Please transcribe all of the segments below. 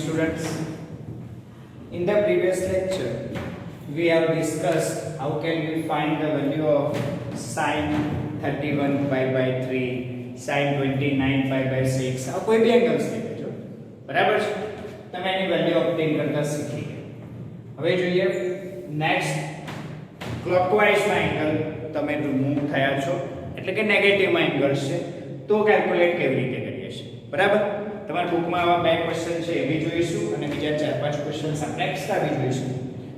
students. In the previous lecture, we have discussed how can we find the value of sin 31 pi by 3, sin 29 pi by 6. આ કોઈ બી angles લઈ લેજો. બરાબર છે? તમે એની value ઓબ્ટેન કરતા શીખી ગયા. હવે જોઈએ નેક્સ્ટ ક્લોકવાઇઝ માં એંગલ તમે મૂવ થયા છો એટલે કે નેગેટિવ માં એંગલ છે તો કેલ્ક્યુલેટ કેવી રીતે કરીએ છીએ. બરાબર? તમારા બુકમાં આવા બે ક્વેશ્ચન છે એ બી જોઈશું અને બીજા ચાર પાંચ ક્વેશ્ચન્સ આપણે એક્સ્ટ્રા બી જોઈશું.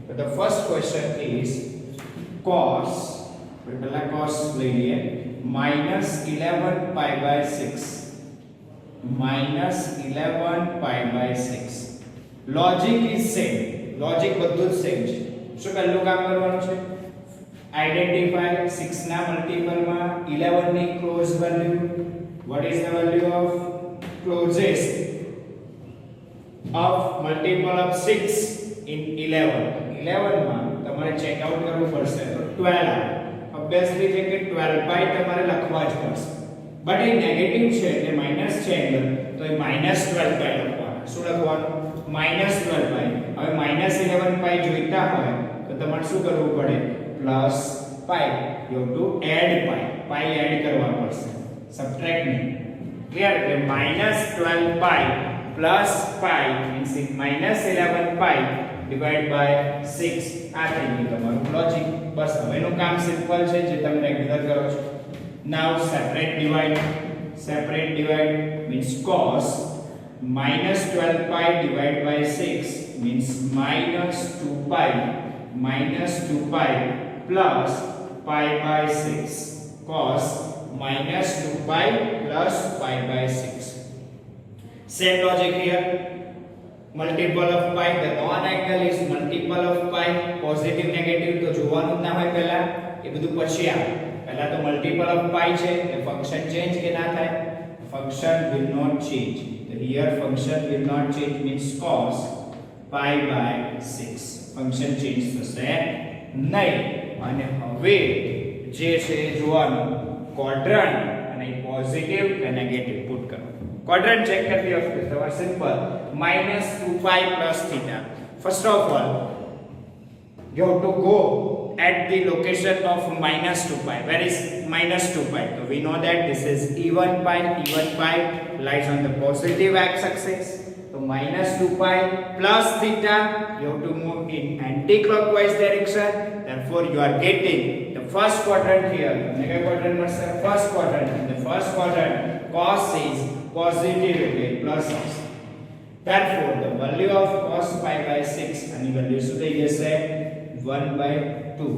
તો the first question is cos પહેલા cos લઈ લઈએ -11 pi by 6 -11 pi by 6. Logic is same, logic બધું જ સેમ છે. શું પહેલું કામ કરવાનું છે? આઈડેન્ટિફાય 6 ના મલ્ટીપલ માં 11 ની close value. what is the value of closest of multiple of 6 in 11? 11 માં તમારે ચેક આઉટ કરવું પડશે તો 12 આવે. ઓબ્વિયસલી છે કે 12 પાઈ તમારે લખવા જ પડશે, બટ એ નેગેટિવ છે એટલે માઈનસ છે એંગલ તો એ -12 પાઈ લખવાનું. શું લખવાનું? -12 પાઈ. હવે -11 પાઈ જોઈતા હોય તો તમારે શું કરવું પડે? Plus pi. You have to add pi add કરવા પડશે, સબટ્રેક્ટ નહીં. ક્લિયર? એટલે -12 pi plus pi means -11 pi divide by 6. આ થઈ ગયું તમારું લોજિક. બસ હવેનું કામ સિમ્પલ છે જે તમે રેગ્યુલર કરો છો. નાઉ separate divide means cos -12 pi divided by 6 means -2 pi plus pi by 6. cos -2 pi plus pi by 6. Same logic here. Multiple of pi, the non-angle is multiple of pi. Positive negative તો જોવાનું જ ના હોય પહેલા, એ બધું પછી આવે. પહેલા તો multiple of pi છે એ ફંક્શન ચેન્જ કે ના થાય? Function will not change. So here function will not change means cos pi by 6. Function change થશે નહીં. અને હવે જે છે એ જોવાનું ક્વોડ્રન્ટ અને પોઝિટિવ કે નેગેટિવ પુટ કરો. ક્વોડ્રન્ટ ચેક કરતી વખતે તમારે simple -2 pi plus theta. First of all, you have to go at the location of -2 pi. Where is -2 pi? So we know that this is even pi lies on the positive x-axis. So -2 pi plus theta, you have to move in anti-clockwise direction. Therefore, you are getting the first quadrant here. Mega quadrant must have first quadrant. In the first quadrant, cos is positive એટલે plus આવશે. Therefore, the value of cos pi by 6 આની value શું થઈ જશે? 1/2.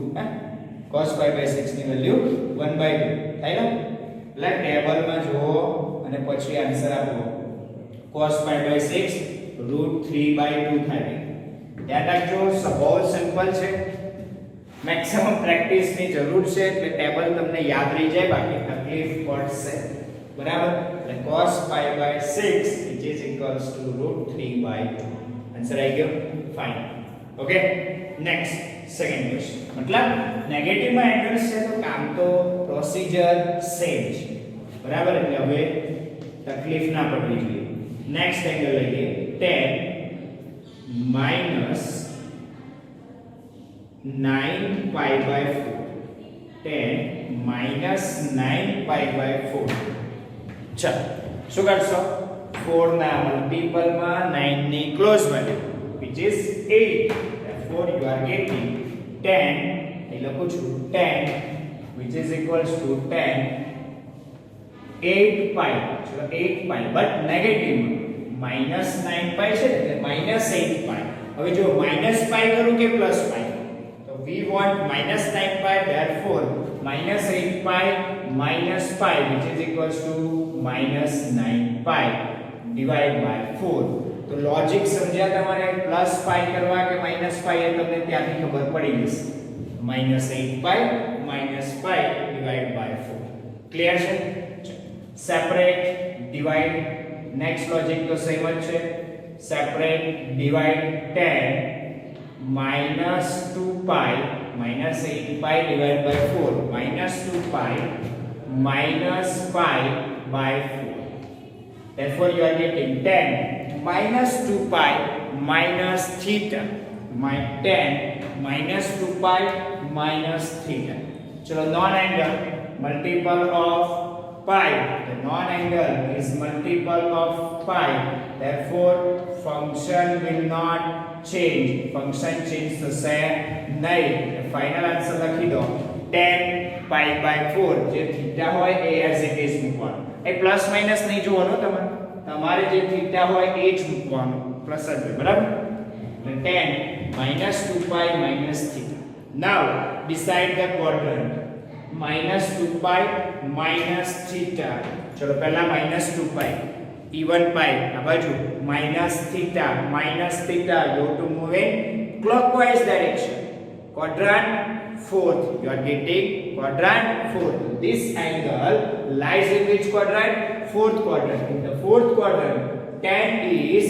cos pi by 6 ની value 1/2 થાય ને? એટલે ટેબલમાં જુઓ અને પછી આન્સર આપો. cos pi by 6 √3/2 થાય. યાદ રાખજો, બહુ સિમ્પલ છે. મેક્સિમમ પ્રેક્ટિસ ની જરૂર છે એટલે ટેબલ તમને યાદ રહી જાય, બાકી તકલીફ પડશે. બરાબર? એટલે cos pi by 6 which is equals to √3/2. Answer આવી ગયો? Fine. Okay, next second question. મતલબ નેગેટિવ માં એંગલ્સ છે તો કામ તો પ્રોસીજર સેમ છે. બરાબર? એટલે હવે તકલીફ ના પડવી જોઈએ. નેક્સ્ટ એંગલ લઈએ 10 -9 pi by 4. 10 -9 pi by 4. ચાલો શું કરશો? 4 ના મલ્ટીપલ માં 9 ની close value which is 8. therefore you are getting 10, I લખું છું 10 which is equals to 10 8 pi. ચલો 8 pi but negative -9 pi છે એટલે -8 pi. હવે જો -pi કરું કે +pi? તો we want -9 pi, therefore -8 pi minus pi which is equals to -9 pi divide by 4. તો લોજિક સમજ્યા તમારે? પ્લસ પાઈ કરવા કે માઈનસ પાઈ એ તમને ત્યાંથી ખબર પડી જશે. -8 pi minus pi divide by 4. Clear છે? Separate divide. નેક્સ્ટ લોજિક તો સેમ જ છે. Separate divide 10 -2 pi -8 pi divided by 4 -2 pi minus pi by 4. Therefore, you are getting 10 minus 2 pi minus theta, tan minus 2 pi minus theta. चलो non angle multiple of pi, the non angle is multiple of pi, therefore function will not change, function change થશે નહીં. Final answer લખી દો tan pi by 4 જે theta હોય એ as it is મૂકવાનો, એ plus minus નહીં જોવાનો તમારે જે થીટા હોય એ જ મૂકવાનો, પ્લસ જ હોય, બરાબર. tan minus 2 pi minus theta. Now decide the quadrant. minus 2 pi minus theta. चलो पहला minus 2 pi, even pi આ બાજુ minus theta, you have to move in clockwise direction. Quadrant fourth, you are getting quadrant fourth. This angle lies in which quadrant? Fourth quadrant. In the fourth quadrant, tan is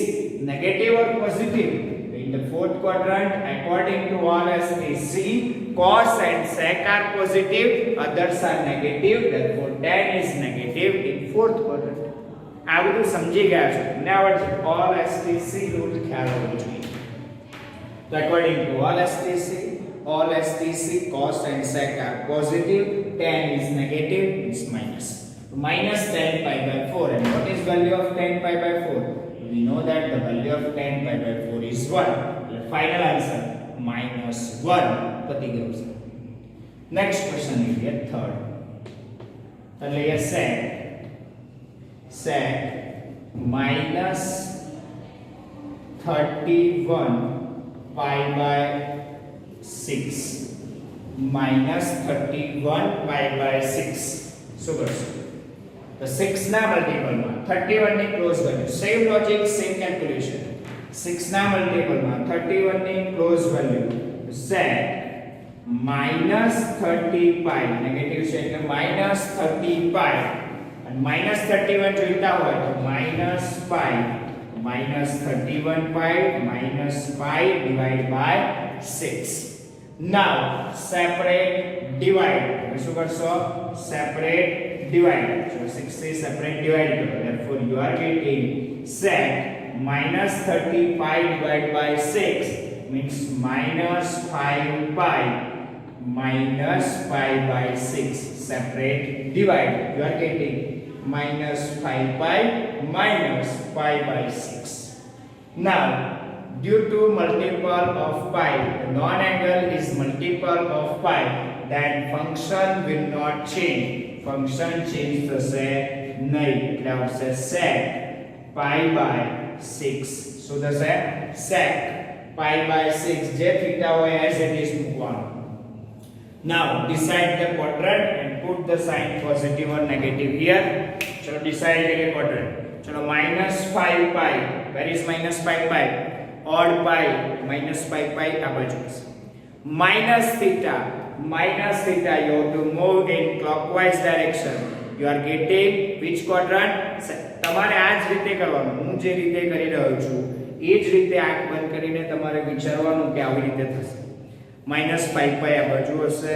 negative or positive? In the fourth quadrant, according to all as we see, cos and sec are positive, others are negative, therefore tan is negative in fourth quadrant. આ બધું સમજી ગયા છો ને? આવડશે all STC rule ખ્યાલ હોવો જોઈએ. So according to all STC cos and sec are positive, tan is negative, it's minus. Minus tan pi by 4, and what is value of tan pi by 4? We know that the value of tan pi by 4 is 1. The final answer minus 1. પતી ગયું છે. Next question is third. એટલે એ sec minus 31 pi by 6 minus 31 pi by 6. શું કરશો? તો 6 ના multiple માં 31 ની close value, same logic same calculation. 6 ના મલ્ટીપલ માં 31 ની close value sec minus 30 pi, negative છે એટલે minus 30 pi, અને minus 31 જોઈતા હોય તો minus pi, minus 31 pi minus pi divided by 6. Now separate divide. શું કરશો? Separate divide. So 6 से separate divide करो. Therefore you are getting sec minus 30 pi divided by 6 means minus 5 pi minus pi by 6. Separate divide. You are getting minus 5 pi minus pi by 6. Now due to multiple of pi, the non-angle is multiple of pi, then function will not change. Function change થશે નહીં, એટલે આવશે sec pi by 6. શું થશે? sec pi by 6, જે theta હોય as it is મૂકવાનો. Now decide the quadrant and put the sign positive or negative here. ચલો decide કરીએ quadrant. ચલો minus 5 pi, where is minus 5 pi? odd pi, minus 5 pi આ બાજુ છે. minus theta, you have to move in clockwise direction. You are getting which quadrant? તમારે આ જ રીતે કરવાનું, હું જે રીતે કરી રહ્યો છું એ જ રીતે આંખ બંધ કરીને તમારે વિચારવાનું કે આવી રીતે થશે. minus 5 pi આ બાજુ હશે,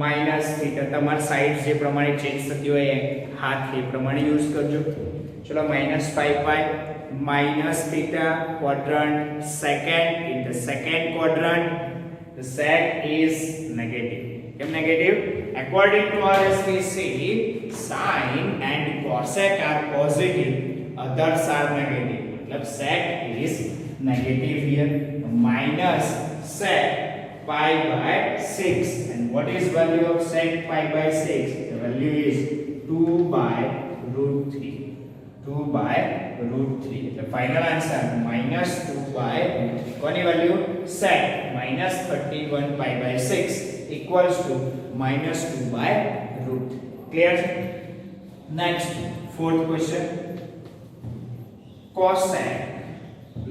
minus theta તમારી સાઈડ જે પ્રમાણે ચેન્જ થતી હોય હાથ એ પ્રમાણે યુઝ કરજો. ચલો minus 5 pi minus theta, quadrant second. In the second quadrant the sec is negative. Keep negative? According to our SPC, sin and cosec are positive, others are negative. Matlab sec is negative here. Minus sec pi by 6. And what is value of sec pi by 6? The value is 2 by root 3. 2 by root 3. The final answer minus 2 by कोनी value sec minus 31 pi by 6 equals to minus 2 by root. Clear? Next, fourth question. Cosec.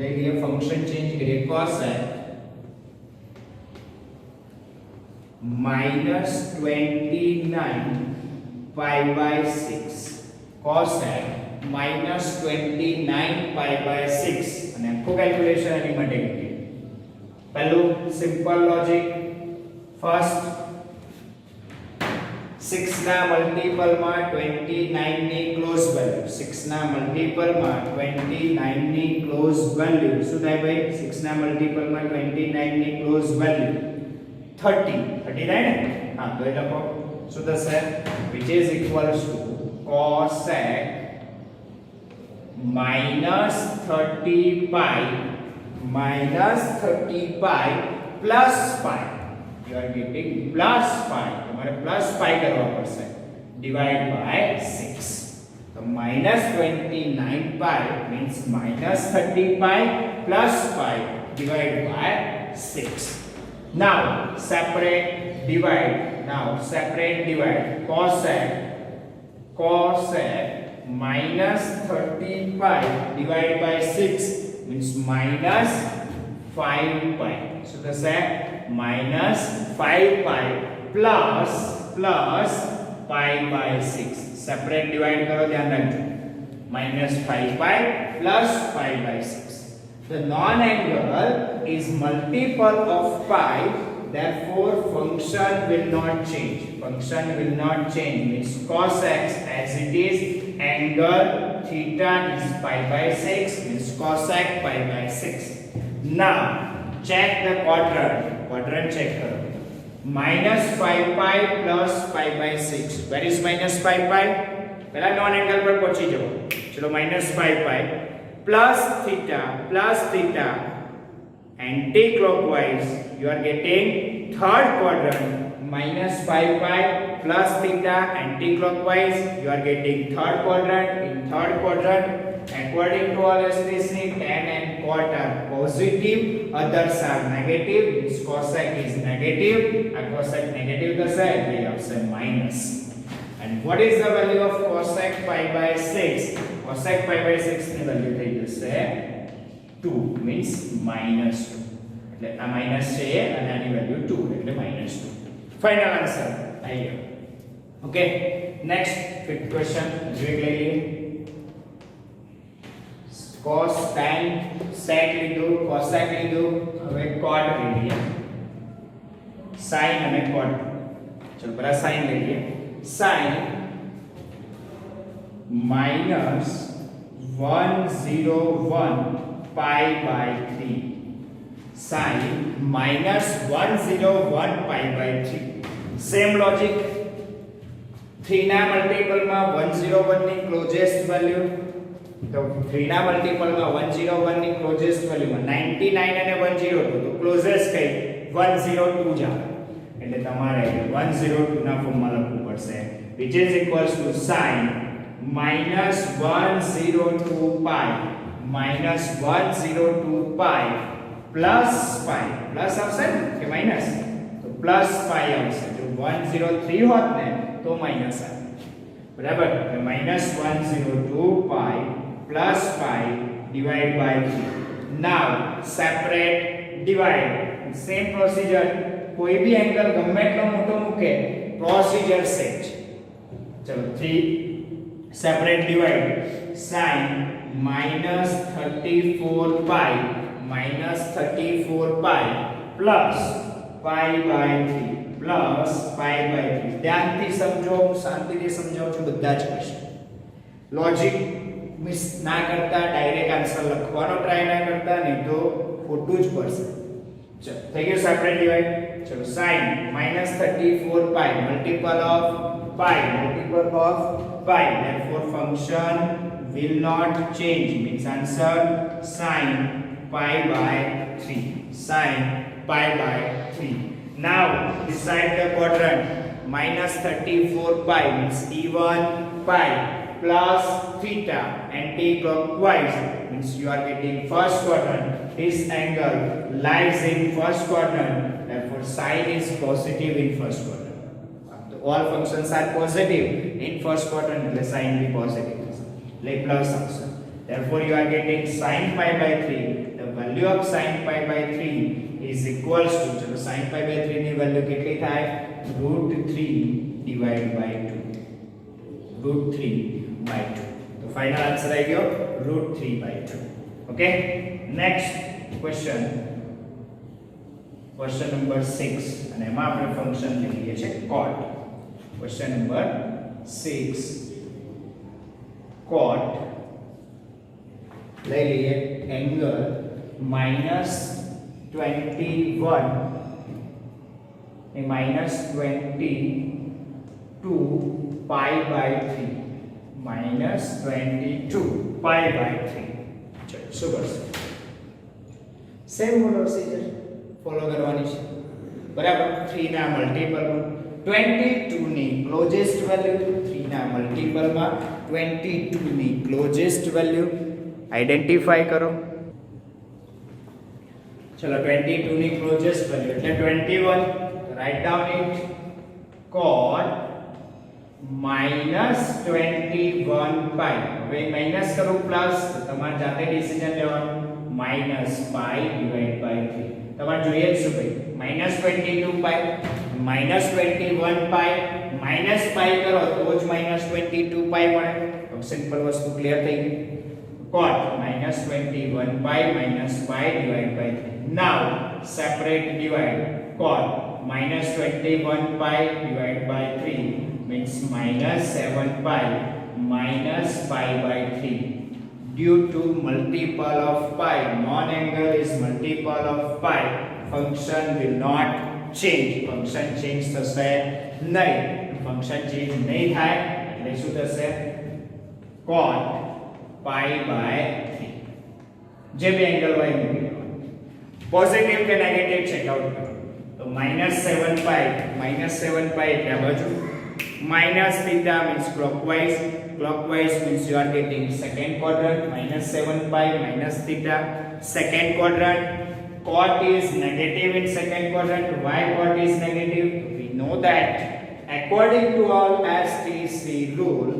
Let ये function change करिए. Cosec minus 29 pi by 6. Cosec minus 29 pi by 6 અને આખું calculation એની માટે કરીએ. પહેલું simple logic. First 6 ના multiple માં 29 ની ક્લોઝ વેલ્યુ, 6 ના મલ્ટીપલ માં 29 ની ક્લોઝ વેલ્યુ શું થાય ભાઈ? 6 ના મલ્ટીપલ માં 29 ની ક્લોઝ વેલ્યુ 30 થાય ને? હા, તો એ લખો શું થશે? which is equals to cosec minus 30 pi plus pi. You are getting plus pi. તમારે plus pi કરવા પડશે. Divide by 6. So minus 29 pi means minus 30 pi plus pi divided by 6. Now separate divide. Cosec minus 30 pi divided by 6 means minus 5 pi. So that's minus 5 pi plus pi by 6. Separate divide करो, ध्यान रखो. Minus 5 pi plus pi by 6. The non-angle is multiple of pi. Therefore, function will not change. Means cos x as it is, angle theta is pi by 6. Means cosec pi by 6. Now check the quadrant check करो. Minus 5 pi plus pi by 6. Where is minus 5 pi? पहला non angle पर पहुंची जाओ. चलो minus 5 pi plus theta anti-clockwise. You are getting third quadrant. Minus 5 pi plus theta anti-clockwise. You are getting third quadrant. In third quadrant, according to all electricity, tan and cot are positive, others are negative. This cosec is negative. A cosec negative the side we have said minus. And what is the value of cosec pi by 6? Cosec pi by 6 ની value થઈ જશે 2, means minus 2. એટલે આ minus છે અને આની value 2 એટલે minus 2. Final answer આવી ગયો. Okay, next fifth question જોઈ લઈએ. cos tan sec લીધું, cosec લીધું, હવે cot લઈએ. sin અને cot. ચલો પહેલા sin લઈએ. sin minus 101 pi by 3. Sin minus 101 pi by 3. Same logic. 3 ના મલ્ટીપલ માં 101 ની ક્લોઝેસ્ટ વેલ્યુ. તો 3 ના મલ્ટીપલ માં 101 ની ક્લોઝેસ્ટ વેલ્યુ માં 99 અને 102 તો ક્લોઝેસ્ટ કઈ 102 જ આવે. એટલે તમારે 102 ના ફોર્મમાં લખવું પડશે, which is equals to sin minus 102 pi plus pi plus આવશે કે માઈનસ? તો પ્લસ pi આવશે. જો 103 હોત ને તો માઈનસ આવે, બરાબર? તો minus 102 pi plus pi divided by 3. Now separate divide. Same procedure. कोई भी एंगल गમે એટલો મોટો મૂકે, પ્રોસીજર સેમ છે. ચલો 3 separate divide. sin minus 34 pi plus pi by 3 ધ્યાનથી સમજો, શાંતિથી સમજાવું છું બધા જ ક્વેશ્ચન. લોજિક મિસ ના કરતા ડાયરેક્ટ આન્સર લખવાનો ટ્રાય ના કરતા, નહીં તો ખોટું જ પડશે. ચલો થઈ ગયું સેપરેટ ડિવાઇડ. ચલો sin minus 34 pi multiple of pi, therefore function will not change, means answer sin pi by 3. Now decide the quadrant. Minus 34 pi means even pi plus theta anti-clockwise means you are getting first quadrant. This angle lies in first quadrant, therefore sin is positive in first quadrant. All functions are positive in first quadrant, the sin be positive, like plus also. Therefore you are getting sin pi by 3. The value of sin pi by 3 is equals to, चलो sin pi by 3 ની value કેટલી થાય? √3 divided by 2. તો final answer આવી ગયો √3/2. Okay, next question number 6 અને એમાં આપણે ફંક્શન લઈએ છે cot. Question number 6. Cot ले लिए angle -21 -22 pi by 3 -22 pi by 3. चलो શું કરશે સેમ પ્રોસિજર ફોલો કરવાની છે બરાબર. 3 ના મલ્ટીપલમાં 22 ની ક્લોઝેસ્ટ વેલ્યુ, 3 ના મલ્ટીપલમાં 22 ની ક્લોઝેસ્ટ વેલ્યુ આઈડેન્ટિફાઈ કરો. ચલો 22 ની ક્લોઝેસ્ટ વેલ્યુ એટલે 21. Write down it. cot -21 પાઈ. હવે માઈનસ કરું પ્લસ, તો તમારે જાતે ડિસિઝન લેવાનું. -પાઈ ડિવાઇડ બાય 3 તમારે જોઈએ જ શું ભાઈ -22 પાઈ -21 પાઈ માઈનસ પાઈ કરો તો જ -22 પાઈ મળે. તો સિમ્પલ વસ્તુ ક્લિયર થઈ ગઈ. cot -21 pi pi divide by 3. Now separate divide. cot -21 pi divide by 3 means -7 pi pi by 3. Due to multiple of pi, non-angle is multiple of pi, function will not change. Function change થશે નહીં. function change નહીં થાય એટલે શું થશે? cot pi by 3. જે બે angle હોય મૂકી દેવાનું. પોઝિટિવ કે નેગેટિવ ચેકઆઉટ કરો. તો -7 પાઈ એટલે આ બાજુ minus theta means clockwise means you are getting second quadrant. -7 pi minus theta second quadrant. cot is negative in second quadrant. Why cot is negative? We know that according to all STC rule,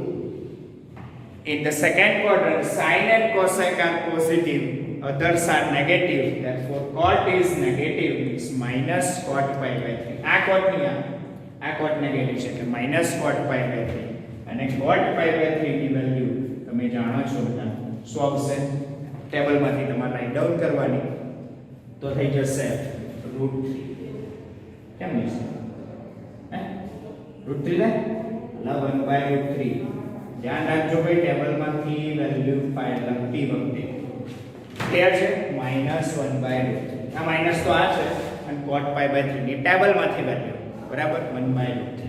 in the second quadrant sine and cosec are positive, others are negative. Therefore cot is negative, means minus cot pi by 3. આ cot ની આ cot negative છે એટલે -cot pi by 3 અને cot pi by 3 ની value તમે જાણો છો બધા. શું આવશે? ટેબલમાંથી તમારે રાઇટ ડાઉન કરવાની તો થઈ જશે √3. કેમ નહીં? હે √3 લે લા 1/√3. ધ્યાન રાખજો ભાઈ ટેબલમાંથી વેલ્યુ ફાઇલ લખતી વખતે ક્લિયર છે. -1/√3 આ માઈનસ તો આ છે અને cot pi by 3 ની ટેબલમાંથી વેલ્યુ બરાબર 1/√3.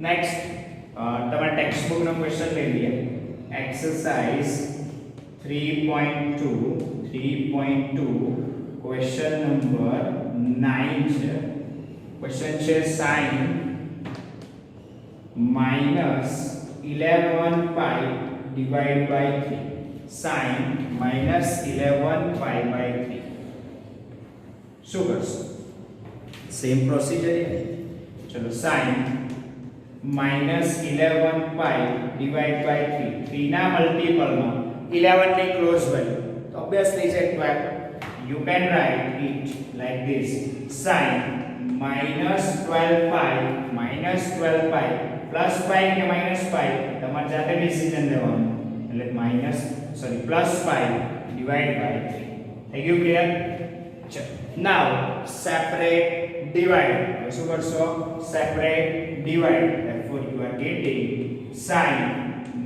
નેક્સ્ટ તમારા ટેક્સ્ટ બુક નો ક્વેશ્ચન લઈ લઈએ. એક્સરસાઇઝ 3.2 ક્વેશ્ચન નંબર 9 છે. ક્વેશ્ચન છે sin -11 pi divide by 3. sin -11 pi by 3 શું કરશો? સેમ પ્રોસીજર છે. चलो sin -11 पाई डिवाइड बाय 3. 3 ना मल्टीपल में 11 ની ક્લોઝ વેલ્યુ તો ઓબ્વિયસલી છે 12. you can write it like this. sin -12 pi plus પાઈ કે માઈનસ પાઈ તમારે જાતે ડિસિઝન લેવાનું. એટલે પ્લસ પાઈ ડિવાઇડ બાય 3. થઈ ગયું ક્લિયર? ચલો નાઉ separate divide. So also separate divide. Therefore you are getting sin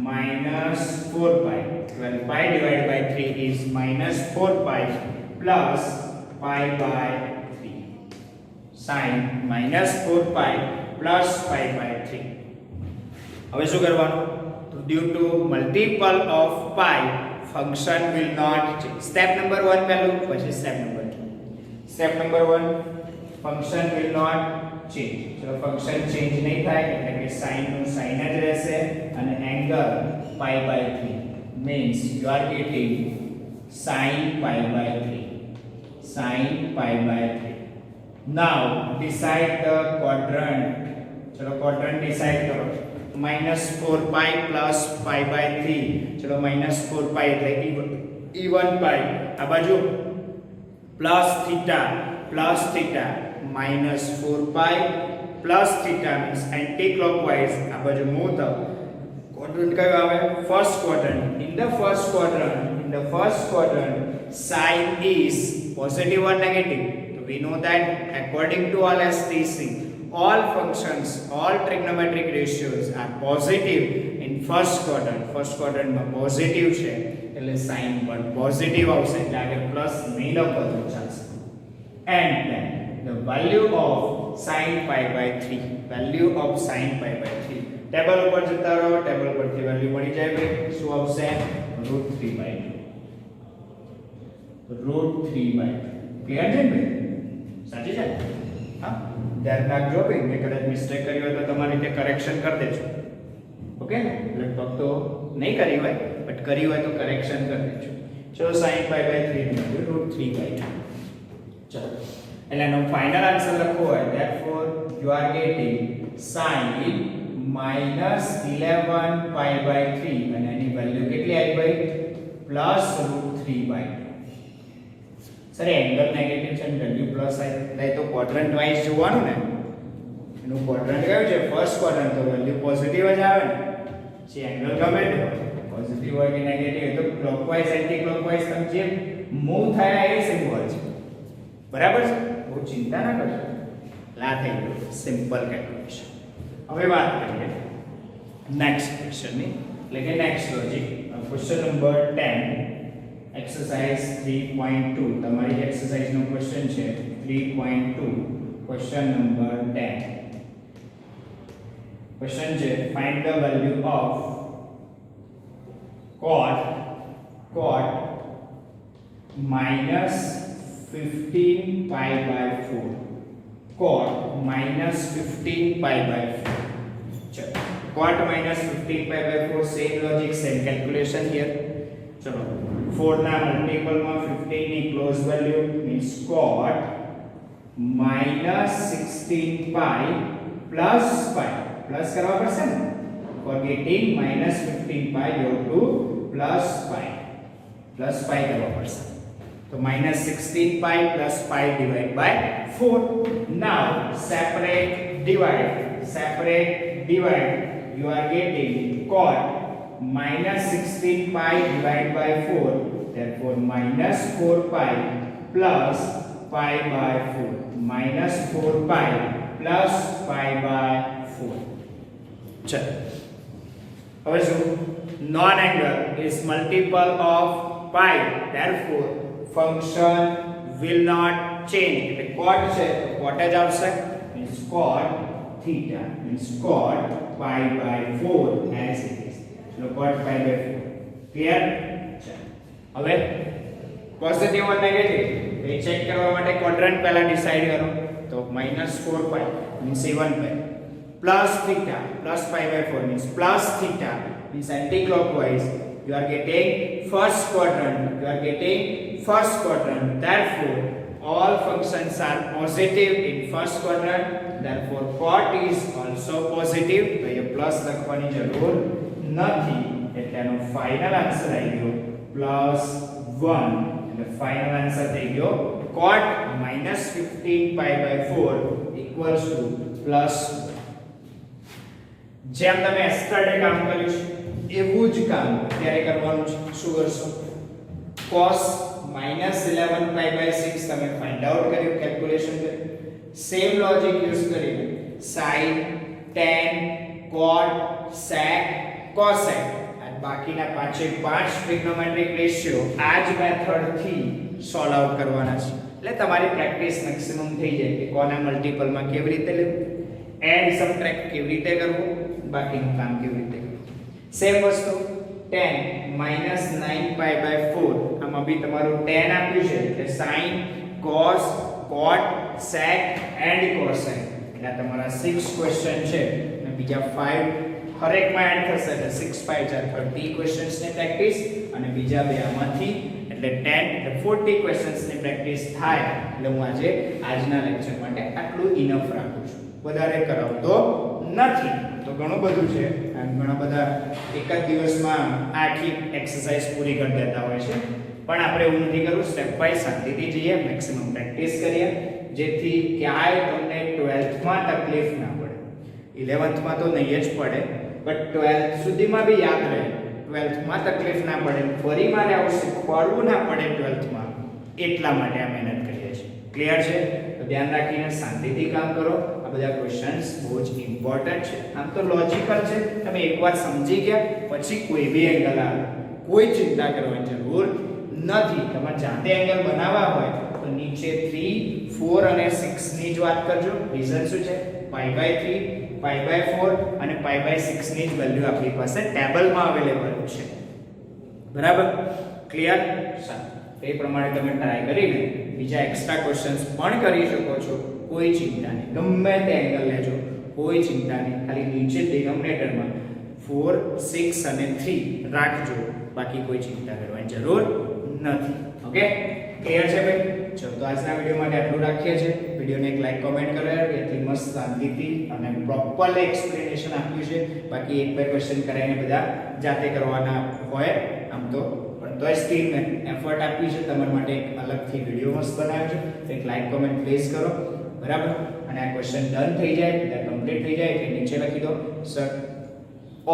-4 pi. 12 pi divided by 3 is -4 pi plus pi by 3. Sin -4 pi plus pi by 3. હવે શું કરવાનું? તો due to multiple of pi function will not change. Step number 1 પહેલું પછી step number 2. Step number 1 function will not change. So function change નહીં થાય એટલે કે sin નું sin જ રહેશે અને angle pi by 3 means you are getting sin pi by 3. Now decide the quadrant. चलो quadrant decide करो. -4 pi plus pi by 3. चलो -4 pi એટલે even pi. આ બાજુ plus theta -4 pi plus theta means anti-clockwise. આ બાજુ મૂવ થાવ. Quadrant કયો આવે? First quadrant. In the first quadrant sin is positive or negative. So we know that according to all STC all functions, all trigonometric ratios are positive in first quadrant. First quadrant માં positive છે એટલે sign પણ positive આવશે એટલે આગળ plus નહીં લખો તો ચાલશે. And then the value of sin pi by 3, value of sin pi by 3, table ઉપર જતા રહો, ટેબલ પરથી વેલ્યુ મળી જાય ભાઈ. શું આવશે? √3/2. √3/2. ક્લિયર છે ભાઈ? સાચી છે? હા, ધ્યાન રાખજો ભાઈ, મેં કદાચ મિસ્ટેક કરી હોય તો તમારી રીતે કરેક્શન કરી દેજો. ઓકે ને? લગભગ તો નહીં કરી હોય, બટ કરી હોય તો કરેક્શન કરી દેજો. ચલો sin pi by 3 નું √3/2. ચલો, એટલે એનો ફાઇનલ આન્સર લખવો હોય, therefore you are getting sin -11 pi by 3 અને એની વેલ્યુ કેટલી આવી ભાઈ? +√3/2. સર એંગલ નેગેટિવ છે અને વેલ્યુ પ્લસ આવી એટલે તો ક્વોડ્રન્ટ વાઇઝ જોવાનું ને. એનું ક્વોડ્રન્ટ કયું છે? ફર્સ્ટ ક્વોડ્રન્ટ, તો વેલ્યુ પોઝિટિવ જ આવે ને. જે એંગલ ગમે તે હોય, પોઝિટિવ હોય કે નેગેટિવ, તો ક્લોકવાઇઝ એન્ટી ક્લોકવાઇઝ તમે જે મૂવ થયા એ સિમ્બોલ છે. બરાબર છે? બહુ ચિંતા ના કરશો. લા થઈ ગયું સિમ્પલ કેલ્ક્યુલેશન. હવે વાત કરીએ નેક્સ્ટ ક્વેશ્ચનની, એટલે કે next logic. Question number 10 exercise 3.2 તમારી એક્સરસાઇઝનો ક્વેશ્ચન છે 3.2. Question number 10. ક્વેશ્ચન છે find the value of cot -15 pi by 4. cot -15 pi by 4. चलो cot -15 pi by 4, same logic, same calculation here. चलो 4 ના મલ્ટીપલ માં 15 ની close value means cot -16 pi plus pi. Plus કરવા પડશે ને, for getting -15 pi you have to plus pi કરવા પડશે. તો -16 pi plus pi divided by 4. Now separate divide, you are getting cot -16 pi divided by 4, therefore -4 pi plus pi by 4, -4 pi plus pi by 4. चलो હવે જો non angle is multiple of pi, therefore function will not change. એટલે cot છે તો cot જ આવશે, means cot theta means cot pi by 4 as it is. ચલો cot pi by 4 clear. હવે પોઝિટિવ અને નેગેટિવ એ ચેક કરવા માટે ક્વોડ્રન્ટ પહેલા ડિસાઈડ કરો. તો -4 pi means 7 pi plus theta plus pi by 4 means plus theta means anti-clockwise. You are getting first quadrant, therefore all functions are positive in first quadrant, therefore cot is also positive. તો એ plus લખવાની જરૂર નથી, એટલે એનો final answer આવી ગયો +1. એટલે final answer થઈ ગયો cot -15 pi by 4 equals to +1. જેમ તમે એસ્ટરડે કામ કર્યું છે એવું જ કામ અત્યારે કરવાનું છે. શું કરશો? cos -11 pi by 6 તમે ફાઇન્ડ આઉટ કર્યું, કેલ્ક્યુલેશન કર્યું. સેમ લોજિક યુઝ કરીને sin, tan, cot, sec, cosec અને બાકીના પાંચે પાંચ ટ્રિગ્નોમેટ્રિક રેશિયો આ જ મેથડ થી સોલ્વ આઉટ કરવાના છે. એટલે તમારી પ્રેક્ટિસ મેક્સિમમ થઈ જાય કે કોના મલ્ટીપલમાં કેવી રીતે લેવું, એડ સબટ્રેક્ટ કેવી રીતે કરવું, બાકીનું કામ કેવી રીતે કરવું. સેમ વસ્તુ tan -9 pi by 4 આમાં બી તમારું tan આપ્યું છે એટલે sin, cos, cot, sec and cosec. એટલે તમારા 6 ક્વેશ્ચન છે અને બીજા 5 હરેકમાં એડ થશે એટલે 6 5 30 ક્વેશ્ચન્સ ની પ્રેક્ટિસ અને બીજા બે આમાંથી એટલે 10 એટલે 40 ક્વેશ્ચન્સ ની પ્રેક્ટિસ થાય. એટલે હું આજના લેક્ચર માટે આટલું ઇનફ રાખું છું, વધારે કરાવતો નથી. તો ઘણું બધું છે, ઘણા બધા એક જ દિવસમાં આખી એક્સરસાઇઝ પૂરી કરી દેતા હોય છે, પણ આપણે એવું નથી કરવું. સ્ટેપ બાય શાંતિથી જઈએ, મેક્સિમમ પ્રેક્ટિસ કરીએ, જેથી ક્યાંય તમને 12th માં તકલીફ ના પડે. 11th માં તો નહીં જ પડે, બટ 12th સુધીમાં બી યાદ રહે. 12th માં તકલીફ ના પડે, ફરી મારે આવું શીખવાડવું ના પડે 12th માં, એટલા માટે આ મહેનત કરીએ છીએ. ક્લિયર છે? તો ધ્યાન રાખીને શાંતિથી કામ કરો આ બધા ક્વેશ્ચન્સ બહુ જ ઇમ્પોર્ટન્ટ છે. આમ તો લોજિકલ છે, તમે એકવાર સમજી ગયા પછી કોઈ બી એંગલ આવે કોઈ ચિંતા કરવાની જરૂર નથી. તમારે જાતે એંગલ બનાવવા હોય તો નીચે 3, 4 અને 6 ની જ વાત કરજો. રીઝન શું છે? π/3, π/4 અને π/6 ની જ વેલ્યુ આપણી પાસે ટેબલમાં અવેલેબલ છે. બરાબર? ક્લિયર? એ પ્રમાણે તમે ટ્રાય કરીને બીજા એક્સ્ટ્રા ક્વેશ્ચન્સ પણ કરી શકો છો. કોઈ ચિંતા નહીં, ગમે તે એંગલ લેજો, કોઈ ચિંતા નહીં. ખાલી નીચે ડિનોમિનેટરમાં 4, 6 અને 3 રાખજો, બાકી કોઈ ચિંતા કરવાની જરૂર નથી. ઓકે, ક્લિયર છે ભાઈ? ચલો તો આજના વિડિયો માટે આટલું રાખીએ છીએ. વિડિયોને એક લાઈક કોમેન્ટ કરો યાર, એટલી મસ્ત શાંતિથી અને પ્રોપરલી એક્સપ્લેનેશન આપ્યું છે. બાકી એક બે ક્વેશ્ચન કરાઈને બધા જાતે કરવાના હોય આમ તો, પણ તોય સ્ટીલ મેં એફર્ટ આપ્યું છે તમારા માટે, એક અલગથી વિડિયો મસ્ત બનાવ્યો છે. તો એક લાઈક કોમેન્ટ પ્લીઝ કરો. બરાબર? અને આ ક્વેશ્ચન ડન થઈ જાય, બધા કમ્પ્લીટ થઈ જાય એટલે નીચે લખી દો sir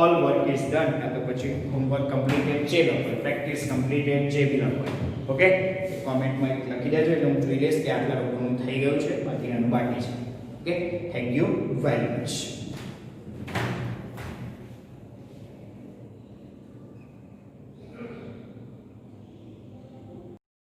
all work is done, કાં તો પછી હોમવર્ક કમ્પ્લીટેડ જે લખો, પ્રેક્ટિસ કમ્પ્લીટેડ જે બી લખો. ઓકે, કોમેન્ટમાં લખી દેજો એટલે હું જોઈ લઈશ કે આટલા લોકોનું થઈ ગયું છે, બાકીનું બાકી છે. Okay, thank you very much.